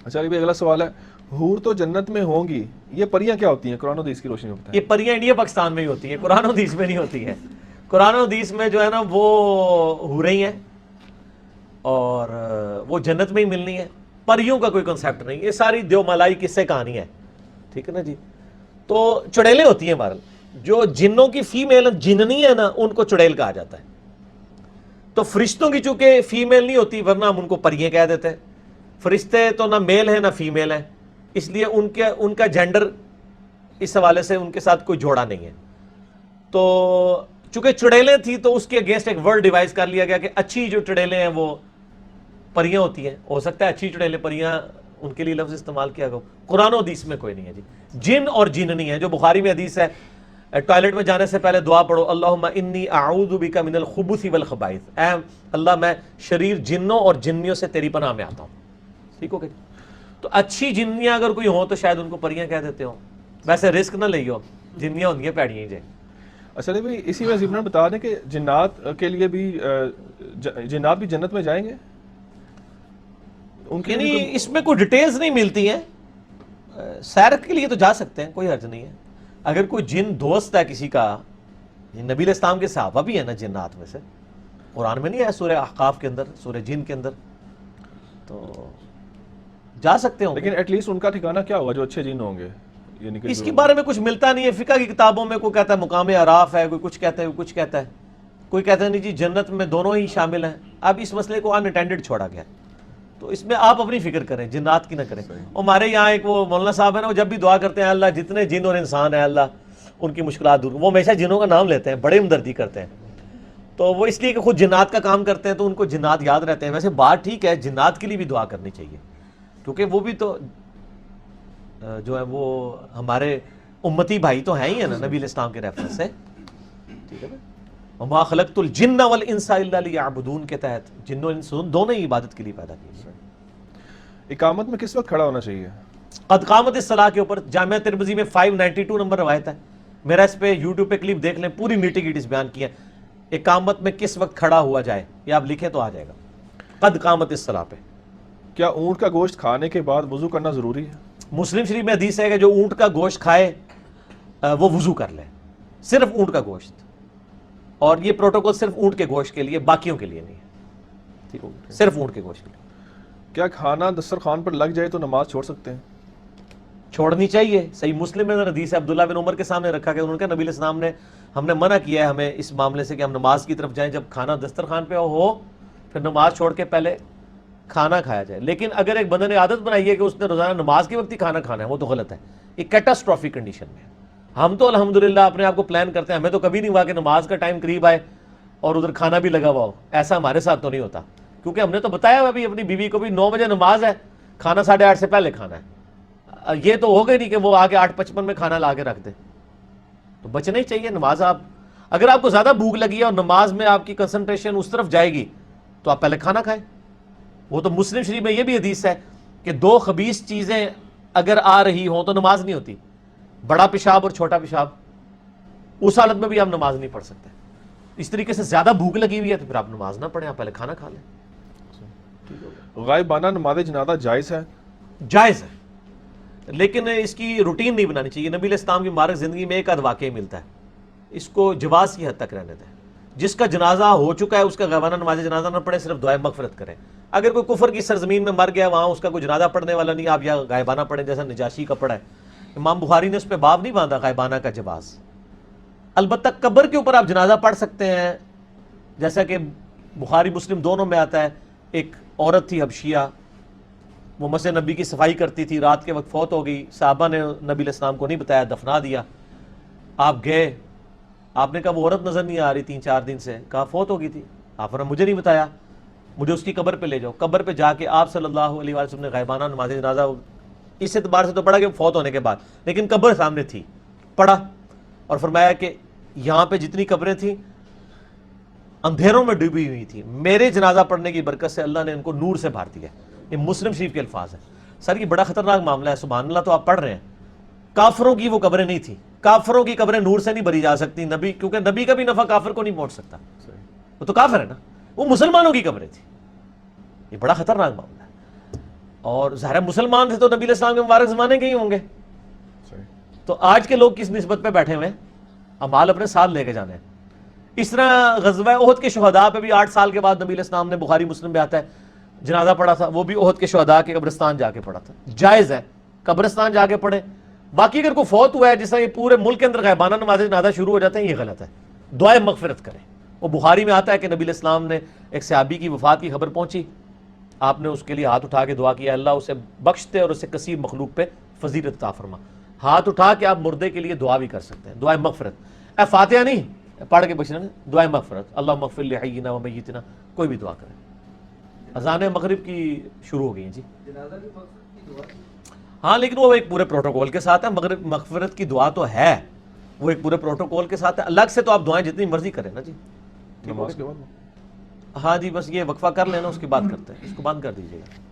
اچھا علی بھائی اگلا سوال ہے، حور تو جنت میں ہوں گی، یہ پریاں کیا ہوتی ہیں؟ قرآن و حدیث کی روشنی میں بتائیں۔ یہ پریاں انڈیا پاکستان میں ہی ہوتی ہیں، قرآن و حدیث میں نہیں ہوتی ہیں۔ قرآن و حدیث میں جو ہے نا وہ حوریں ہی ہیں اور وہ جنت میں ہی ملنی ہے، پریوں کا کوئی کنسیپٹ نہیں، یہ ساری دیو ملائی قصے کہانی ہے، ٹھیک ہے نا جی۔ تو چڑیلیں ہوتی ہیں بہرحال، جو جنوں کی فیمیل جننی ہے نا ان کو چڑیل کہا جاتا ہے۔ تو فرشتوں کی چونکہ فیمیل نہیں ہوتی ورنہ ہم ان کو پریے کہہ دیتے ہیں۔ فرشتے تو نہ میل ہیں نہ فیمیل ہیں، اس لیے ان کا جینڈر اس حوالے سے ان کے ساتھ کوئی جوڑا نہیں ہے۔ تو چونکہ چڑیلیں تھیں تو اس کے اگینسٹ ایک ورڈ ڈیوائز کر لیا گیا کہ اچھی جو چڑیلیں ہیں وہ پریاں ہوتی ہیں، ہو سکتا ہے اچھی چڑیلیں پریاں ان کے لیے لفظ استعمال کیا گیا۔ قرآن و حدیث میں کوئی نہیں ہے جی، جن اور جننی ہے، جو بخاری میں حدیث ہے ٹوائلٹ میں جانے سے پہلے دعا پڑھو، اللہم انی اعوذ بک من الخبث والخبائث، اے اللہ میں شریر جنوں اور جنیوں سے تیری پناہ میں آتا ہوں، ٹھیک ہو گیا۔ تو اچھی جنیاں اگر کوئی ہوں تو شاید ان کو پریاں کہہ دیتے ہوں، ویسے رسک نہ لئیو، جنیاں ہوندیاں پیڑیاں جے۔ اچھا علی بھائی اسی میں ضمن بتا دیں کہ جنات کے لیے بھی جنات بھی جنت میں جائیں گے؟ ان کے لیے یعنی اس میں کوئی ڈیٹیلز نہیں ملتی ہیں، سیر کے لیے تو جا سکتے ہیں، کوئی حرج نہیں ہے۔ اگر کوئی جن دوست ہے کسی کا، نبی علیہ السلام کے صحابہ بھی ہیں نا جنات میں سے، قرآن میں نہیں ہے سورہ احقاف کے اندر، سورہ جن کے اندر، تو جا سکتے ہوں۔ لیکن ایٹ لیسٹ ان کا ٹھکانہ کیا ہوگا جو اچھے جن ہوں گے؟ یعنی کہ اس کے بارے میں کچھ ملتا نہیں ہے، فقہ کی کتابوں میں کوئی کہتا ہے مقام اعراف ہے، کوئی کچھ کہتا ہے، کوئی کچھ کہتا ہے، کوئی کہتا ہے نہیں جی جنت میں دونوں ہی شامل ہیں۔ اب اس مسئلے کو انٹینڈڈ چھوڑا گیا، تو اس میں آپ اپنی فکر کریں، جنات کی نہ کریں۔ ہمارے یہاں ایک وہ مولانا صاحب ہیں نا، وہ جب بھی دعا کرتے ہیں اللہ جتنے جن اور انسان ہیں اللہ ان کی مشکلات دور، وہ ہمیشہ جنوں کا نام لیتے ہیں، بڑے ہمدردی کرتے ہیں۔ تو وہ اس لیے کہ خود جنات کا کام کرتے ہیں تو ان کو جنات یاد رہتے ہیں۔ ویسے بات ٹھیک ہے، جنات کے لیے بھی دعا کرنی چاہیے، کیونکہ وہ بھی تو جو ہے وہ ہمارے امتی بھائی تو ہیں ہی ہیں نا نبی علیہ السلام کے ریفرنس سے، ٹھیک ہے نا۔ وما خلقت الجن والانس الا لیعبدون کے تحت جن و انس دونوں ہی عبادت کے لیے پیدا کیے ہیں۔ اقامت میں کس وقت کھڑا ہونا چاہیے؟ قد قامت الصلاۃ کے اوپر جامعہ ترمذی میں 592 نمبر روایت ہے، میرا اس پہ یوٹیوب پہ کلپ دیکھ لیں، پوری میٹھی گیٹس بیان کی ہے۔ اقامت میں کس وقت کھڑا ہوا جائے یہ آپ لکھیں تو آ جائے گا، قد قامت الصلاۃ پہ۔ کیا اونٹ کا گوشت کھانے کے بعد وضو کرنا ضروری ہے؟ مسلم شریف میں حدیث ہے کہ جو اونٹ کا گوشت کھائے وہ وضو کر لے، صرف اونٹ کا گوشت، اور یہ پروٹوکول صرف اونٹ کے گوشت کے لیے، باقیوں کے لیے نہیں ہے، ٹھیک ہو، صرف اونٹ کے گوشت کے لیے۔ کیا کھانا دسترخوان پر لگ جائے تو نماز چھوڑ سکتے ہیں؟ چھوڑنی چاہیے، صحیح مسلم میں حدیث ہے، عبداللہ بن عمر کے سامنے رکھا کہ انہوں نے کہا نبی علیہ السلام نے ہم نے منع کیا ہے ہمیں اس معاملے سے کہ ہم نماز کی طرف جائیں جب کھانا دسترخوان پہ ہو، پھر نماز چھوڑ کے پہلے کھانا کھایا جائے۔ لیکن اگر ایک بندے نے عادت بنائی ہے کہ اس نے روزانہ نماز کے وقت ہی کھانا کھانا ہے، وہ تو غلط ہے، یہ کیٹاسٹرافک کنڈیشن میں۔ ہم تو الحمدللہ اپنے آپ کو پلان کرتے ہیں، ہمیں تو کبھی نہیں ہوا کہ نماز کا ٹائم قریب آئے اور ادھر کھانا بھی لگا ہوا ہو، ایسا ہمارے ساتھ تو نہیں ہوتا، کیونکہ ہم نے تو بتایا ہوا بھی اپنی بیوی کو بھی 9 بجے نماز ہے، کھانا 8:30 سے پہلے کھانا ہے۔ یہ تو ہو گئی نہیں کہ وہ آگے 8:55 میں کھانا لا کے رکھ دے، تو بچنا ہی چاہیے نماز۔ آپ اگر آپ کو زیادہ بھوک لگی ہے اور نماز میں آپ کی کنسنٹریشن اس طرف جائے گی تو آپ پہلے کھانا کھائیں۔ وہ تو مسلم شریف میں یہ بھی حدیث ہے کہ 2 خبیث چیزیں اگر آ رہی ہوں تو نماز نہیں ہوتی، بڑا پیشاب اور چھوٹا پیشاب، اس حالت میں بھی آپ نماز نہیں پڑھ سکتے۔ اس طریقے سے زیادہ بھوک لگی ہوئی ہے تو پھر آپ نماز نہ پڑھیں، آپ پہلے کھانا کھا لیں۔ غائبانہ نماز جنازہ جائز ہے؟ جائز ہے، لیکن اس کی روٹین نہیں بنانی چاہیے۔ نبی علیہ السلام کی مبارک زندگی میں ایک آدھ واقعہ ملتا ہے، اس کو جواز کی حد تک رہنے دیں۔ جس کا جنازہ ہو چکا ہے اس کا غائبانہ نماز جنازہ نہ پڑھے، صرف دعائے مغفرت کریں۔ اگر کوئی کفر کی سرزمین میں مر گیا، وہاں اس کا کوئی جنازہ پڑھنے والا نہیں، آپ یا غائبانہ پڑھیں جیسا نجاشی کا پڑھا ہے۔ امام بخاری نے اس پہ باب نہیں باندھا غائبانہ کا جواز۔ البتہ قبر کے اوپر آپ جنازہ پڑھ سکتے ہیں، جیسا کہ بخاری مسلم دونوں میں آتا ہے۔ ایک عورت تھی حبشیہ، وہ مسجد نبی کی صفائی کرتی تھی، رات کے وقت فوت ہو گئی، صحابہ نے نبی علیہ السلام کو نہیں بتایا، دفنا دیا۔ آپ گئے، آپ نے کہا وہ عورت نظر نہیں آ رہی 3-4 دن سے، کہا فوت ہو گئی تھی۔ آپ نے مجھے نہیں بتایا، مجھے اس کی قبر پہ لے جاؤ۔ قبر پہ جا کے آپ صلی اللہ علیہ وسلم نے غائبانہ نماز جنازہ اس اعتبار سے تو پڑھا کہ فوت ہونے کے بعد، لیکن قبر سامنے تھی، پڑھا اور فرمایا کہ یہاں پہ جتنی قبریں تھیں اندھیروں میں ڈوبی ہوئی تھی، میرے جنازہ پڑھنے کی برکت سے اللہ نے ان کو نور سے بھر دیا۔ یہ مسلم شریف کے الفاظ ہیں۔ سر یہ بڑا خطرناک معاملہ ہے، سبحان اللہ۔ تو آپ پڑھ رہے ہیں، کافروں کی وہ قبریں نہیں تھیں، کافروں کی قبریں نور سے نہیں بھری جا سکتی، نبی کیونکہ نبی کا بھی نفع کافر کو نہیں پہنچ سکتا، وہ تو کافر ہے نا، وہ مسلمانوں کی قبریں تھیں۔ یہ بڑا خطرناک معاملہ ہے۔ اور ظاہر مسلمان تھے تو نبی علیہ السلام کے مبارک زمانے کے ہی ہوں گے. تو آج کے لوگ کس نسبت پہ بیٹھے ہوئے ہیں؟ اعمال اپنے ساتھ لے کے جانے ہیں. اس طرح غزوہ احد کے شہداء پہ بھی 8 سال کے بعد نبی علیہ السلام نے، بخاری مسلم میں آتا ہے، جنازہ پڑھا تھا. وہ بھی احد کے شہداء کے قبرستان جا کے پڑھا تھا. جائز ہے قبرستان جا کے پڑھے. باقی اگر کوئی فوت ہوا ہے، جس طرح یہ پورے ملک کے اندر غیبانہ نماز جنازہ شروع ہو جاتے ہیں، یہ غلط ہے. دعائے مغفرت کریں. وہ بخاری میں آتا ہے کہ نبی علیہ السلام نے ایک صحابی کی وفات کی خبر پہنچی، آپ نے اس کے لیے ہاتھ اٹھا کے دعا کیا، اللہ اسے بخش دے اور اسے کثیر مخلوق پہ فضیلت عطا فرما. ہاتھ اٹھا کے آپ مردے کے لیے دعا بھی کر سکتے ہیں، دعائے مغفرت. اے فاتحہ نہیں پڑھ کے بچنا، دعائے مغفرت، اللہم اغفر لحینا و میتنا، کوئی بھی دعا کریں. اذان مغرب کی شروع ہو گئی ہیں جی. ہاں لیکن وہ ایک پورے پروٹوکول کے ساتھ ہے. مغرب مغفرت کی دعا تو ہے، وہ ایک پورے پروٹوکول کے ساتھ ہے. الگ سے تو آپ دعائیں جتنی مرضی کریں نا جی. نماز کے بعد ہاں جی، بس یہ وقفہ کر لینا، اس کی بات کرتے ہیں. اس کو بند کر دیجیے گا.